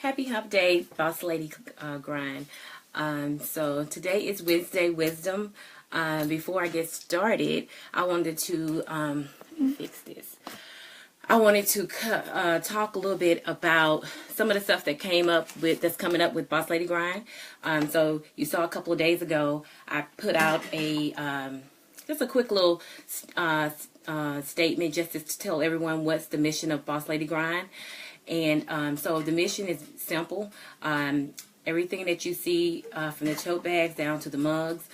Happy Hump Day, Boss Lady Grind. So today is Wednesday Wisdom. Before I get started, I wanted to fix this. I wanted to talk a little bit about some of the stuff that that's coming up with Boss Lady Grind. So you saw a couple of days ago, I put out just a quick little statement just to tell everyone what's the mission of Boss Lady Grind. And so the mission is simple. Everything that you see from the tote bags down to the mugs,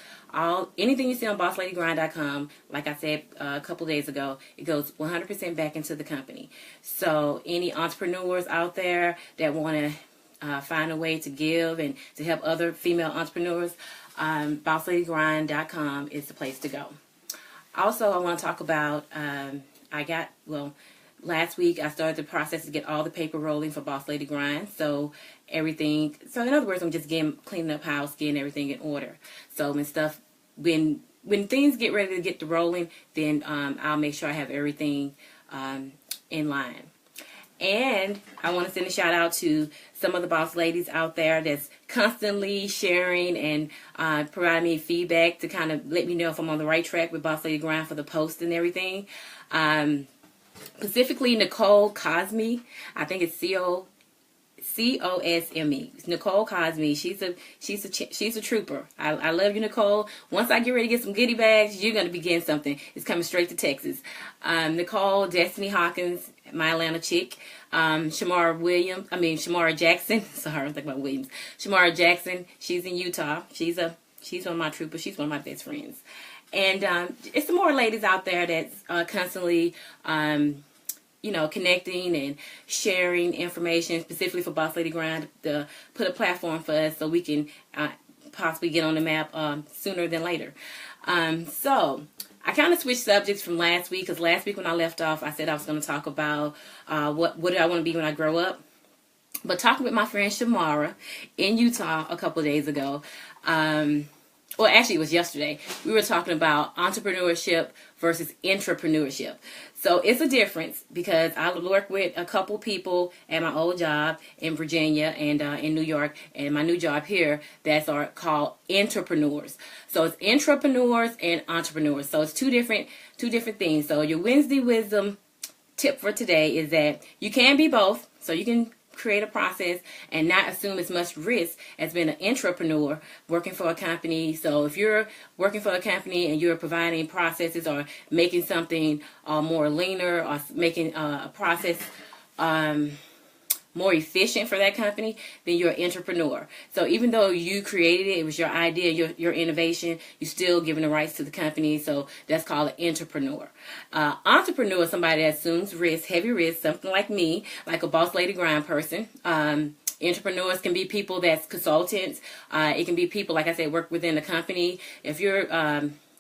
anything you see on bossladygrind.com, like I said a couple days ago, it goes 100% back into the company. So any entrepreneurs out there that want to find a way to give and to help other female entrepreneurs, bossladygrind.com is the place to go. Also, I want to talk about, last week I started the process to get all the paper rolling for Boss Lady Grind. So in other words, I'm just cleaning up house, getting everything in order. So when things get ready to get to rolling, then I'll make sure I have everything in line. And I want to send a shout out to some of the boss ladies out there that's constantly sharing and providing me feedback to kind of let me know if I'm on the right track with Boss Lady Grind for the post and everything. Specifically Nicole Cosme, I think it's Cosme. Nicole Cosme. She's a trooper. I love you, Nicole. Once I get ready to get some goodie bags, you're gonna begin something. It's coming straight to Texas. Nicole, Destiny Hawkins, my Atlanta chick. Shamara Jackson. Sorry, I'm thinking about Williams. Shamara Jackson. She's in Utah. She's one of my troopers. She's one of my best friends. And it's some more ladies out there that's constantly, connecting and sharing information specifically for Boss Lady Grind to put a platform for us so we can possibly get on the map sooner than later. So I kind of switched subjects from last week because last week when I left off, I said I was going to talk about what do I want to be when I grow up. But talking with my friend Shamara in Utah a couple of days ago, well, actually, it was yesterday. We were talking about entrepreneurship versus intrapreneurship. So it's a difference because I work with a couple people at my old job in Virginia and in New York, and my new job here that's called intrapreneurs. So it's intrapreneurs and entrepreneurs. So it's two different things. So your Wednesday wisdom tip for today is that you can be both. So you can create a process and not assume as much risk as being an intrapreneur working for a company. So if you're working for a company and you're providing processes or making something more leaner or making a process more efficient for that company, then you're an entrepreneur. So even though you created it, it was your idea, your innovation, you're still giving the rights to the company. So that's called an entrepreneur. Entrepreneur is somebody that assumes risk, heavy risk, something like me, like a Boss Lady Grind person. Entrepreneurs can be people that's consultants. It can be people, like I said, work within the company. If you're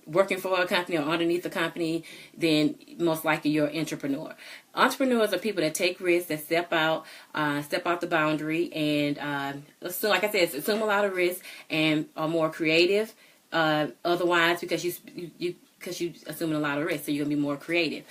working for a company or underneath a company, then most likely you're an entrepreneur. Entrepreneurs are people that take risks, that step out the boundary, and so like I said, assume a lot of risk and are more creative. Otherwise, because you assuming a lot of risk, so you're gonna be more creative.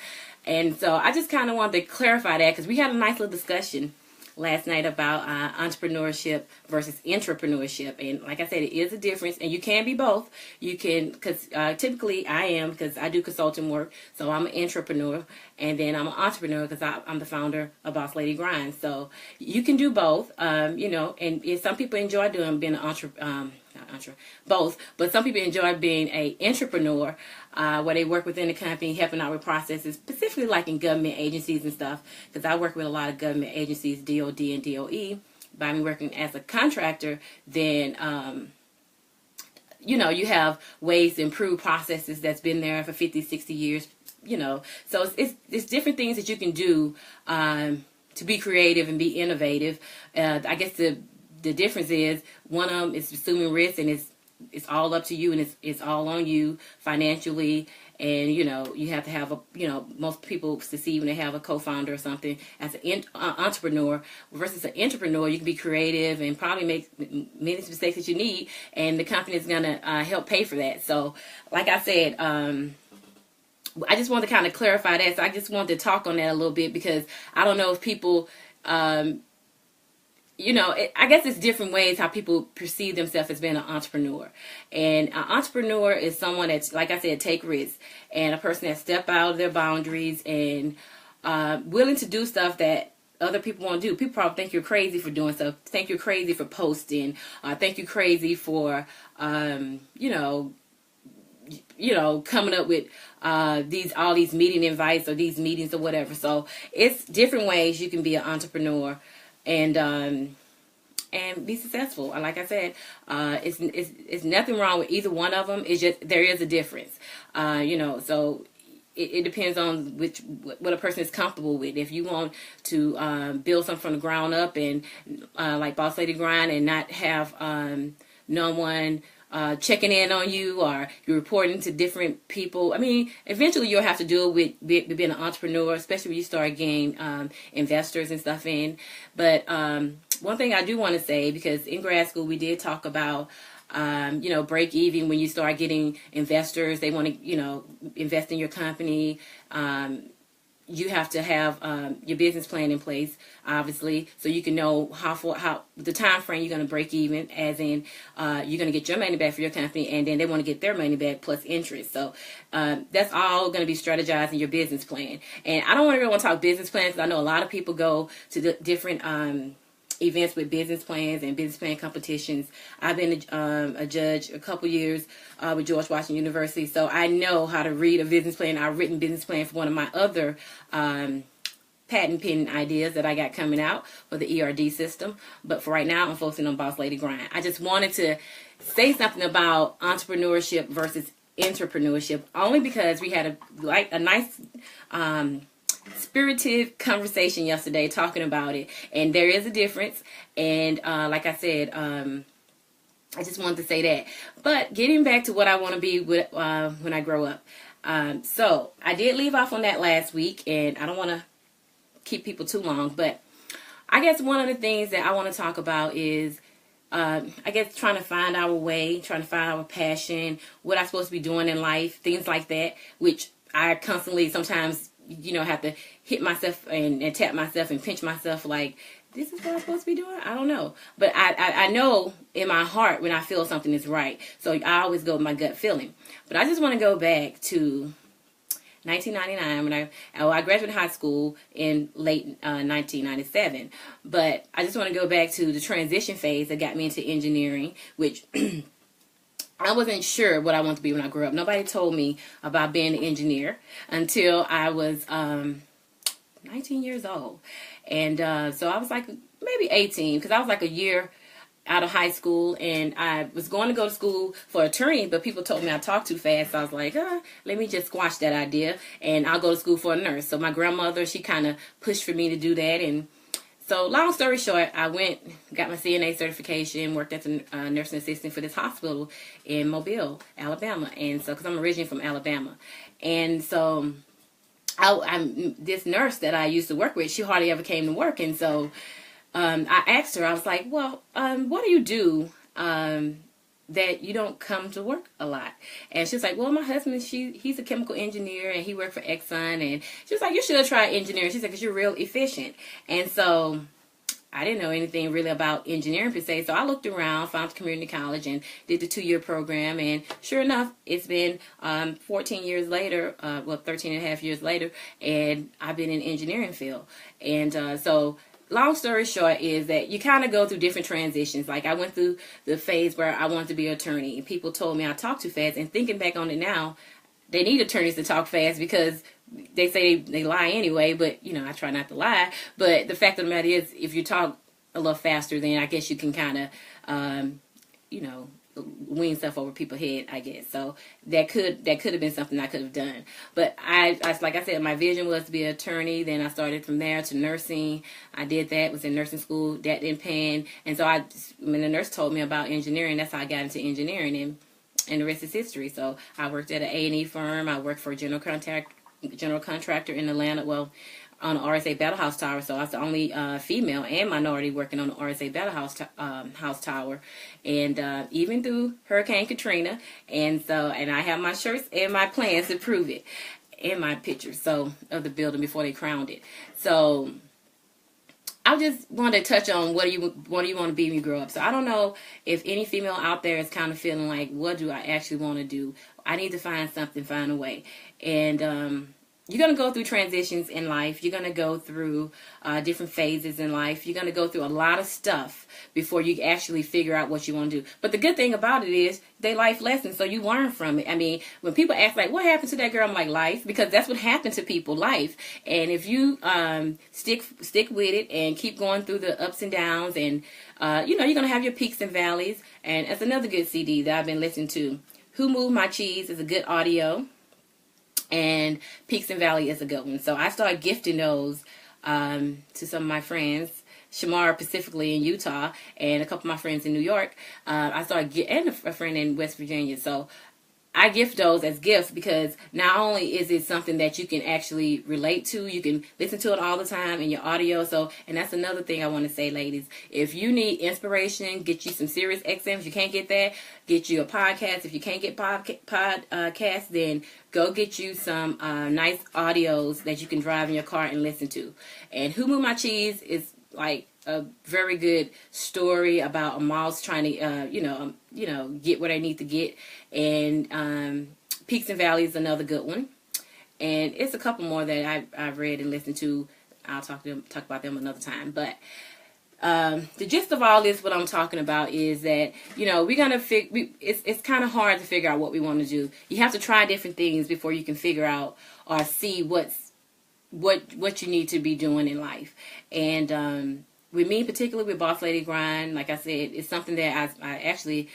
And so I just kind of wanted to clarify that because we had a nice little discussion last night about entrepreneurship versus intrapreneurship, and like I said, it is a difference, and you can be both. You can, because typically I am, because I do consulting work, so I'm an intrapreneur, and then I'm an entrepreneur because I'm the founder of Boss Lady Grind. So you can do both, and some people enjoy being an both, but some people enjoy being an entrepreneur, where they work within the company, helping out with processes, specifically like in government agencies and stuff, because I work with a lot of government agencies, DOD and DOE. By me working as a contractor, then, you have ways to improve processes that's been there for 50, 60 years, So it's different things that you can do to be creative and be innovative. I guess the difference is one of them is assuming risk, and it's all up to you, and it's all on you financially. And, you have to have most people succeed when they have a co-founder or something. As an entrepreneur versus an entrepreneur, you can be creative and probably make many mistakes that you need, and the company is going to help pay for that. So, like I said, I just wanted to kind of clarify that. So I just wanted to talk on that a little bit because I don't know if people I guess it's different ways how people perceive themselves as being an entrepreneur. And an entrepreneur is someone that's, like I said, take risks, and a person that step out of their boundaries and willing to do stuff that other people won't do. People probably think you're crazy for doing stuff, think you're crazy for posting, think you're crazy for, coming up with all these meeting invites or these meetings or whatever. So it's different ways you can be an entrepreneur and be successful. Like I said, it's nothing wrong with either one of them. It's just there is a difference. So it depends on what a person is comfortable with. If you want to build something from the ground up and like Boss Lady Grind and not have no one checking in on you, or you're reporting to different people. I mean, eventually you'll have to do it with being an entrepreneur, especially when you start getting investors and stuff in. But one thing I do want to say, because in grad school we did talk about break even when you start getting investors. They want to, invest in your company. You have to have your business plan in place, obviously, so you can know how the time frame you're going to break even, as in you're going to get your money back for your company, and then they want to get their money back plus interest. So that's all going to be strategized in your business plan. And I don't really want to talk business plans, because I know a lot of people go to the different events with business plans and business plan competitions. I've been a judge a couple years with George Washington University, so I know how to read a business plan. I've written business plan for one of my other patent pending ideas that I got coming out for the ERD system. But for right now, I'm focusing on Boss Lady Grind. I just wanted to say something about entrepreneurship versus entrepreneurship, only because we had a nice spirited conversation yesterday talking about it, and there is a difference. And like I said, I just wanted to say that. But getting back to what I want to be with, when I grow up. So I did leave off on that last week, and I don't want to keep people too long, but I guess one of the things that I want to talk about is I guess trying to find our way, trying to find our passion, what I'm supposed to be doing in life, things like that, which I constantly sometimes have to hit myself and tap myself and pinch myself like, this is what I'm supposed to be doing? I don't know. But I know in my heart when I feel something is right. So I always go with my gut feeling. But I just want to go back to 1999 when I graduated high school in late 1997. But I just want to go back to the transition phase that got me into engineering, which I wasn't sure what I wanted to be when I grew up. Nobody told me about being an engineer until I was 19 years old. And so I was like maybe 18, because I was like a year out of high school, and I was going to go to school for attorney, but people told me I talked too fast. So I was like, let me just squash that idea, and I'll go to school for a nurse. So my grandmother, she kind of pushed for me to do that. And so long story short, I got my CNA certification, worked as a nursing assistant for this hospital in Mobile, Alabama. And so, because I'm originally from Alabama. And so I'm this nurse that I used to work with, she hardly ever came to work. And so I asked her, I was like, well, what do you do that you don't come to work a lot? And she was like, well, my husband, he's a chemical engineer, and he worked for Exxon. And she was like, you should try engineering. She said, because you're real efficient. And so I didn't know anything really about engineering per se. So I looked around, found the community college, and did the 2-year program. And sure enough, it's been 14 years later, 13 and a half years later, and I've been in the engineering field. And so long story short is that you kind of go through different transitions. Like I went through the phase where I wanted to be an attorney, and people told me I talk too fast. And thinking back on it now, they need attorneys to talk fast because they say they lie anyway. But I try not to lie. But the fact of the matter is, if you talk a little faster, then I guess you can kind of wing stuff over people's head, I guess. So that could have been something I could have done. But I like I said, my vision was to be an attorney. Then I started from there to nursing. I did that, was in nursing school. That didn't pan. And so when the nurse told me about engineering, that's how I got into engineering, and the rest is history. So I worked at an A&E firm. I worked for a general contractor in Atlanta. On the RSA Battle House Tower. So I was the only female and minority working on the RSA Battle House Tower. And even through Hurricane Katrina. And I have my shirts and my plans to prove it. And my pictures of the building before they crowned it. So I just want to touch on what do you want to be when you grow up. So I don't know if any female out there is kind of feeling like, what do I actually want to do? I need to find something, find a way. And you're going to go through transitions in life. You're going to go through different phases in life. You're going to go through a lot of stuff before you actually figure out what you want to do. But the good thing about it is they life lessons, so you learn from it. I mean, when people ask, like, what happened to that girl? I'm like, life, because that's what happened to people, life. And if you stick with it and keep going through the ups and downs, and, you're going to have your peaks and valleys. And that's another good CD that I've been listening to. Who Moved My Cheese is a good audio. And Peaks and Valley is a good one. So I started gifting those to some of my friends, Shamar specifically in Utah, and a couple of my friends in New York. I started and a friend in West Virginia. So I gift those as gifts because not only is it something that you can actually relate to, you can listen to it all the time in your audio. So, and that's another thing I want to say, ladies. If you need inspiration, get you some Sirius XM. If you can't get that, get you a podcast. If you can't get podcasts, then go get you some nice audios that you can drive in your car and listen to. And Who Moved My Cheese is like a very good story about a mouse trying to, get what I need to get. And Peaks and Valleys is another good one. And it's a couple more that I've read and listened to. I'll talk about them another time. But the gist of all this, what I'm talking about, is that, we're going to it's kind of hard to figure out what we want to do. You have to try different things before you can figure out or see what you need to be doing in life. And with me, particularly with Boss Lady Grind, like I said, it's something that I actually,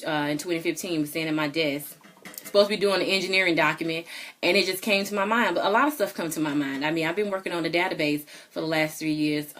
in 2015, was sitting at my desk, supposed to be doing an engineering document, and it just came to my mind. But a lot of stuff comes to my mind. I mean, I've been working on the database for the last 3 years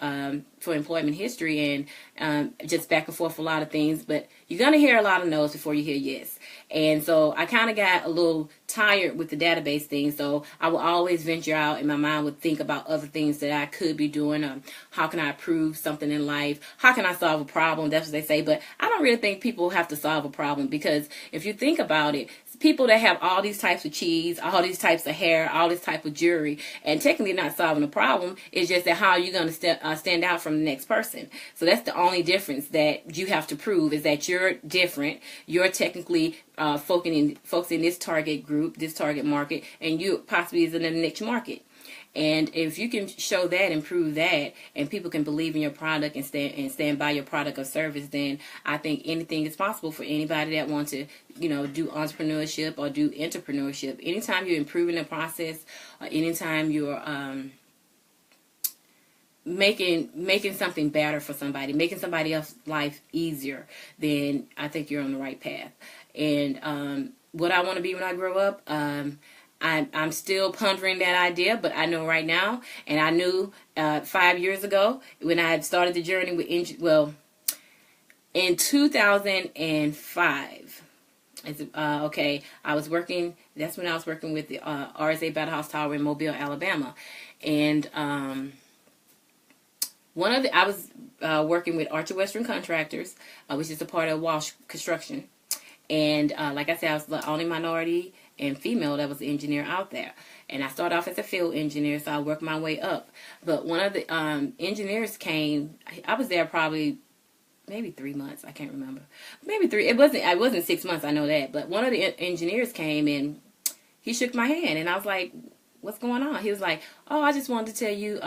for employment history, and just back and forth for a lot of things. But you're going to hear a lot of no's before you hear yes. And so I kind of got a little tired with the database thing, so I would always venture out, and my mind would think about other things that I could be doing. How can I improve something in life? How can I solve a problem? That's what they say. But I don't really think people have to solve a problem, because if you think about it, people that have all these types of cheese, all these types of hair, all this type of jewelry, and technically not solving a problem, it's just that how are you going to stand out from the next person. So that's the only difference that you have to prove, is that you're different. You're technically focusing this target group, this target market, and you possibly is in a niche market. And if you can show that and prove that, and people can believe in your product and stand by your product or service, then I think anything is possible for anybody that wants to, do entrepreneurship or do intrapreneurship. Anytime you're improving the process, or anytime you're making something better for somebody, making somebody else's life easier, then I think you're on the right path. And what I want to be when I grow up, I'm still pondering that idea, but I know right now, and I knew 5 years ago when I had started the journey with in 2005. I was working. That's when I was working with the RSA Battle House Tower in Mobile, Alabama, and I was working with Archer Western Contractors, which is a part of Walsh Construction, and like I said, I was the only minority and female that was the engineer out there. And I started off as a field engineer, so I worked my way up. But one of the engineers came. I was there probably maybe 3 months. I can't remember. Maybe 3. It wasn't 6 months. I know that. But one of the engineers came and he shook my hand, and I was like, "What's going on?" He was like, "Oh, I just wanted to tell you,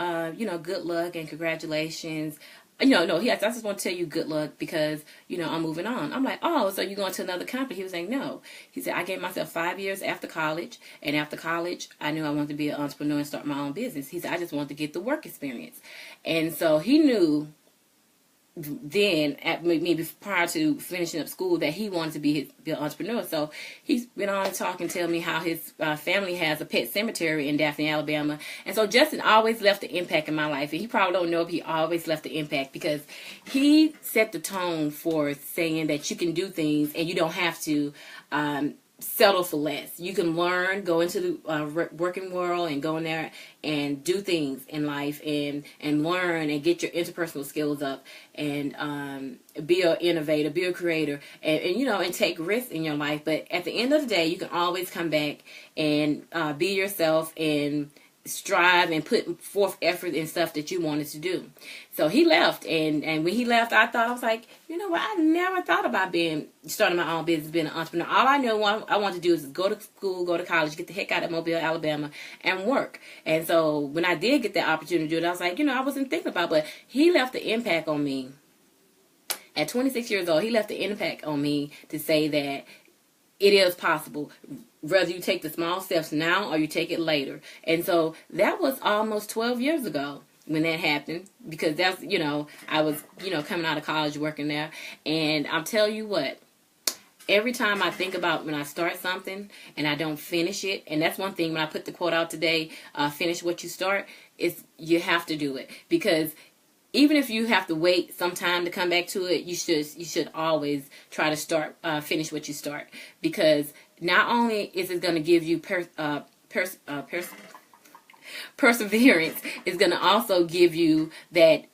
good luck and congratulations." No, I just want to tell you good luck because, I'm moving on. I'm like, "Oh, so you're going to another company?" He was like, "No." He said, "I gave myself 5 years after college, and after college, I knew I wanted to be an entrepreneur and start my own business." He said, "I just wanted to get the work experience." And so he knew then, maybe prior to finishing up school, that he wanted to be an entrepreneur. So he's been on to talk and tell me how his family has a pet cemetery in Daphne, Alabama. And so Justin always left an impact in my life. And he probably don't know if he always left an impact, because he set the tone for saying that you can do things and you don't have to settle for less. You can learn, go into the working world and go in there and do things in life and learn and get your interpersonal skills up and be an innovator, be a creator, and take risks in your life. But at the end of the day, you can always come back and be yourself and strive and put forth effort and stuff that you wanted to do. So he left, and when he left, I was like, you know what, I never thought about starting my own business, being an entrepreneur. All I know I want to do is go to school, go to college, get the heck out of Mobile, Alabama, and work. And so when I did get that opportunity to do it, I was like, I wasn't thinking about it, but he left the impact on me. At 26 years old, he left the impact on me to say that it is possible, whether you take the small steps now or you take it later. And so that was almost 12 years ago when that happened, because that's, I was, coming out of college working there. And I'll tell you what, every time I think about when I start something and I don't finish it, and that's one thing when I put the quote out today, finish what you start, is you have to do it. Because even if you have to wait some time to come back to it, you should always try to finish what you start. Because not only is it going to give you perseverance, it's going to also give you that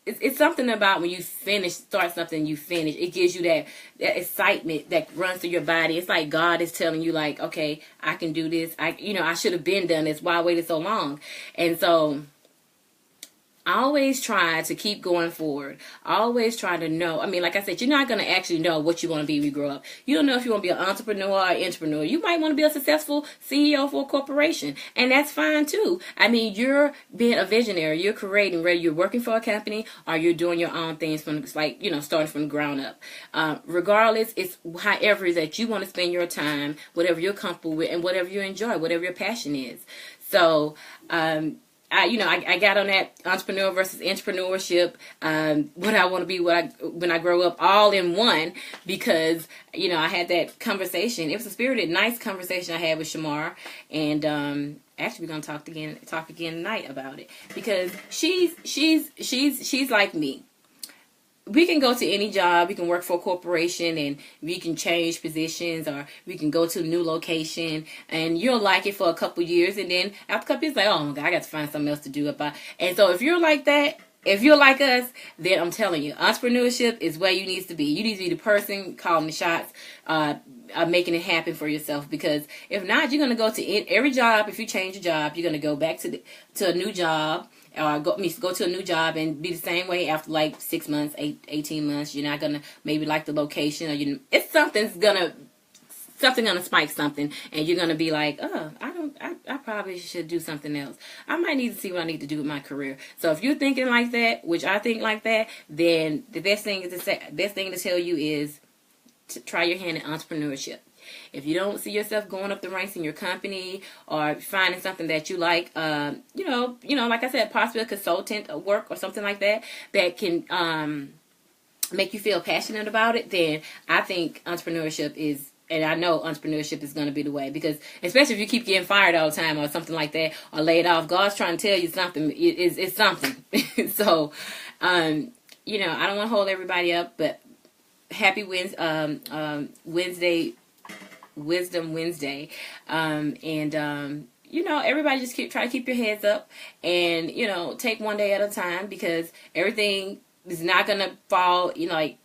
it's something about when you start something, you finish. It gives you that excitement that runs through your body. It's like God is telling you, like, okay, I can do this. I should have been done this. Why I waited so long? And so I always try to keep going forward. I always try to know. I mean, like I said, you're not going to actually know what you want to be when you grow up. You don't know if you want to be an entrepreneur or an intrapreneur. You might want to be a successful CEO for a corporation, and that's fine too. I mean, you're being a visionary. You're creating, whether you're working for a company or you're doing your own things starting from the ground up. Regardless, it's however that you want to spend your time, whatever you're comfortable with, and whatever you enjoy, whatever your passion is. So, I got on that entrepreneur versus entrepreneurship, what I want to be when I grow up, all in one, because, I had that conversation. It was a spirited, nice conversation I had with Shamar, and actually we're going to talk again tonight about it, because she's like me. We can go to any job, we can work for a corporation, and we can change positions, or we can go to a new location, and you'll like it for a couple years, and then after a couple years, like, oh my God, I got to find something else to do about. And so if you're like that, if you're like us, then I'm telling you, entrepreneurship is where you need to be. You need to be the person calling the shots, making it happen for yourself. Because if not, you're going to go to every job. If you change your job, you're going to go back to a new job. Or go to a new job and be the same way after like 6 months, 18 months. You're not gonna maybe like the location, or it's something's gonna spike something, and you're gonna be like, oh, I probably should do something else. I might need to see what I need to do with my career. So if you're thinking like that, which I think like that, then the best thing to tell you is to try your hand at entrepreneurship. If you don't see yourself going up the ranks in your company, or finding something that you like, like I said, possibly a consultant work or something like that can make you feel passionate about it, then I think entrepreneurship is, and I know entrepreneurship is going to be the way, because especially if you keep getting fired all the time or something like that, or laid off, God's trying to tell you something. It's something. So, I don't want to hold everybody up, but happy Wisdom Wednesday, everybody just try to keep your heads up, and take one day at a time, because everything is not gonna fall in a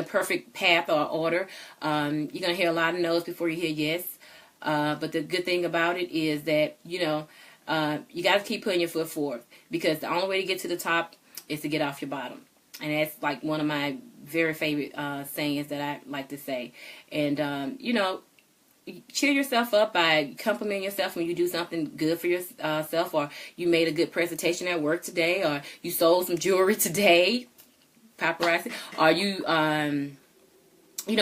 perfect path or order. You're gonna hear a lot of no's before you hear yes, but the good thing about it is that you got to keep putting your foot forward, because the only way to get to the top is to get off your bottom. And that's like one of my very favorite sayings that I like to say. And, cheer yourself up by complimenting yourself when you do something good for yourself, or you made a good presentation at work today, or you sold some jewelry today, paparazzi, or you,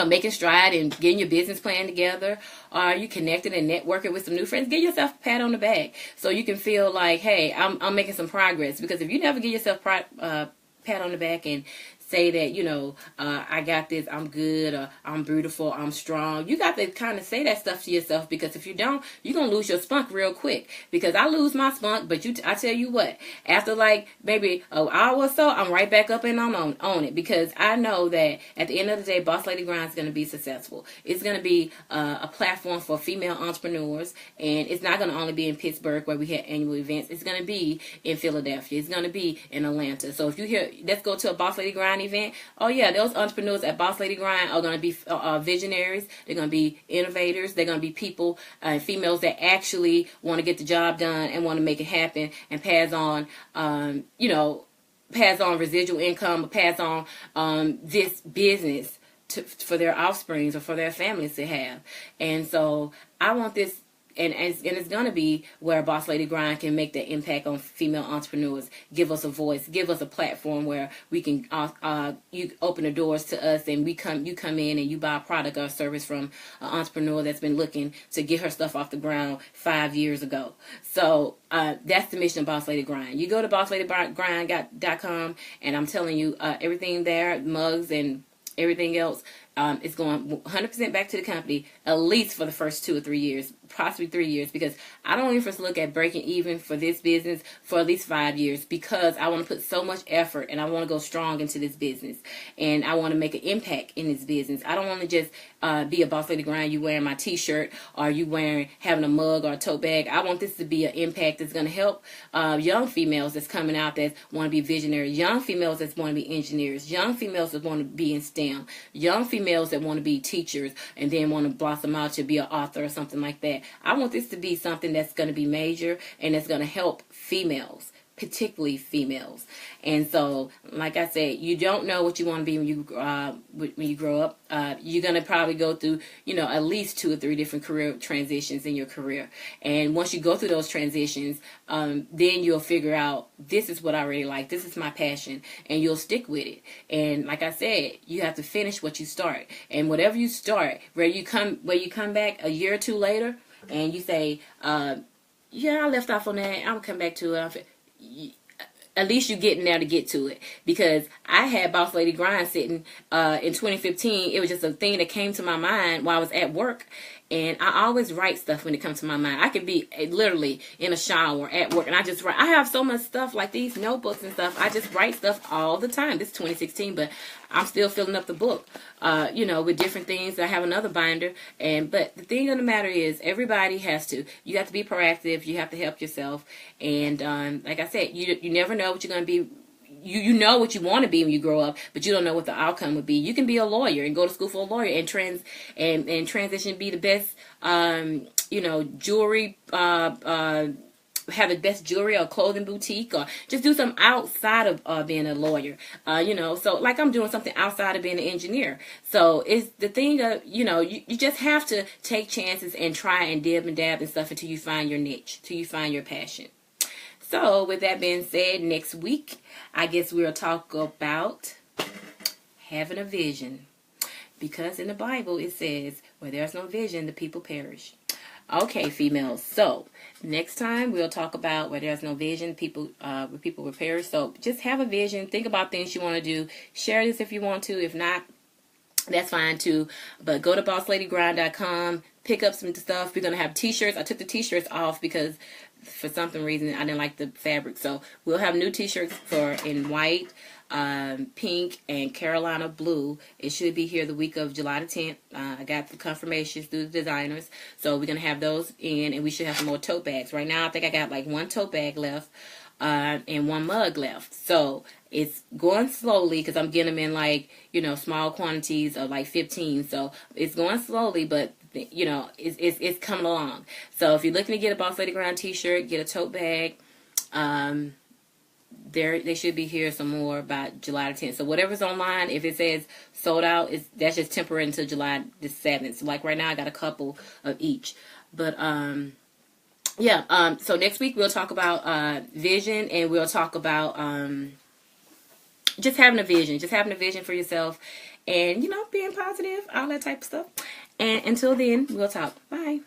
making stride and getting your business plan together, or you connected and networking with some new friends. Give yourself a pat on the back so you can feel like, hey, I'm making some progress. Because if you never give yourself pat on the back and say that, I got this, I'm good, or I'm beautiful, I'm strong. You got to kind of say that stuff to yourself, because if you don't, you're going to lose your spunk real quick. Because I lose my spunk, but I tell you what, after like maybe an hour or so, I'm right back up and I'm on it, because I know that at the end of the day, Boss Lady Grind is going to be successful. It's going to be a platform for female entrepreneurs, and it's not going to only be in Pittsburgh where we have annual events. It's going to be in Philadelphia. It's going to be in Atlanta. So if you hear, let's go to a Boss Lady Grind Grind event, oh yeah, those entrepreneurs at Boss Lady Grind are going to be visionaries. They're going to be innovators. They're going to be people, females that actually want to get the job done and want to make it happen and pass on, pass on residual income, or pass on this business for their offsprings or for their families to have. And so I want this. And it's going to be where Boss Lady Grind can make that impact on female entrepreneurs. Give us a voice. Give us a platform where we can you open the doors to us, and you come in and you buy a product or a service from an entrepreneur that's been looking to get her stuff off the ground 5 years ago. So that's the mission of Boss Lady Grind. You go to bossladygrind.com, and I'm telling you, everything there, mugs and everything else, is going 100% back to the company, at least for the first 2 or 3 years, possibly 3 years, because I don't even look at breaking even for this business for at least 5 years, because I want to put so much effort and I want to go strong into this business, and I want to make an impact in this business. I don't want to just be a Boss Lady Grind, you wearing my t-shirt or you having a mug or a tote bag. I want this to be an impact that's going to help young females that's coming out that want to be visionaries, young females that want to be engineers, young females that want to be in STEM, young females that want to be teachers and then want to blossom out to be an author or something like that. I want this to be something that's going to be major and that's going to help females, particularly females. And so, like I said, you don't know what you want to be when you grow up. You're going to probably go through, at least 2 or 3 different career transitions in your career. And once you go through those transitions, then you'll figure out, this is what I really like. This is my passion. And you'll stick with it. And like I said, you have to finish what you start. And whatever you start, where you come back a year or 2 later, and you say, yeah, I left off on that, I'm going to come back to it. At least you're getting there to get to it. Because I had Boss Lady Grind sitting in 2015. It was just a thing that came to my mind while I was at work. And I always write stuff when it comes to my mind. I could be literally in a shower at work, and I just write. I have so much stuff like these notebooks and stuff. I just write stuff all the time. This is 2016, but I'm still filling up the book, with different things. I have another binder. But the thing of the matter is, everybody you have to be proactive. You have to help yourself. And like I said, you never know what you're going to be. You know what you want to be when you grow up, but you don't know what the outcome would be. You can be a lawyer and go to school for a lawyer and transition, be the best, jewelry, have the best jewelry or clothing boutique, or just do something outside of being a lawyer. So like I'm doing something outside of being an engineer. So it's the thing of, you just have to take chances and try and dib and dab and stuff until you find your niche, till you find your passion. So, with that being said, next week, I guess we'll talk about having a vision. Because in the Bible, it says, where there's no vision, the people perish. Okay, females. So, next time, we'll talk about where there's no vision, people will perish. So, just have a vision. Think about things you want to do. Share this if you want to. If not, that's fine too. But go to bossladygrind.com. Pick up some stuff. We're going to have t-shirts. I took the t-shirts off because for some reason I didn't like the fabric. So we'll have new t-shirts in white, pink, and Carolina blue. It should be here the week of July the 10th. I got the confirmations through the designers. So we're going to have those in, and we should have some more tote bags. Right now I think I got like 1 tote bag left and 1 mug left. So it's going slowly because I'm getting them in small quantities of like 15. So it's going slowly, but it's coming along. So if you're looking to get a Boss Lady Grind t-shirt, get a tote bag, they should be here some more by July the 10th. So whatever's online, if it says sold out, that's just temporary until July the 7th. So like right now I got a couple of each. But so next week we'll talk about vision, and we'll talk about just having a vision for yourself, and being positive, all that type of stuff. And until then, we'll talk. Bye.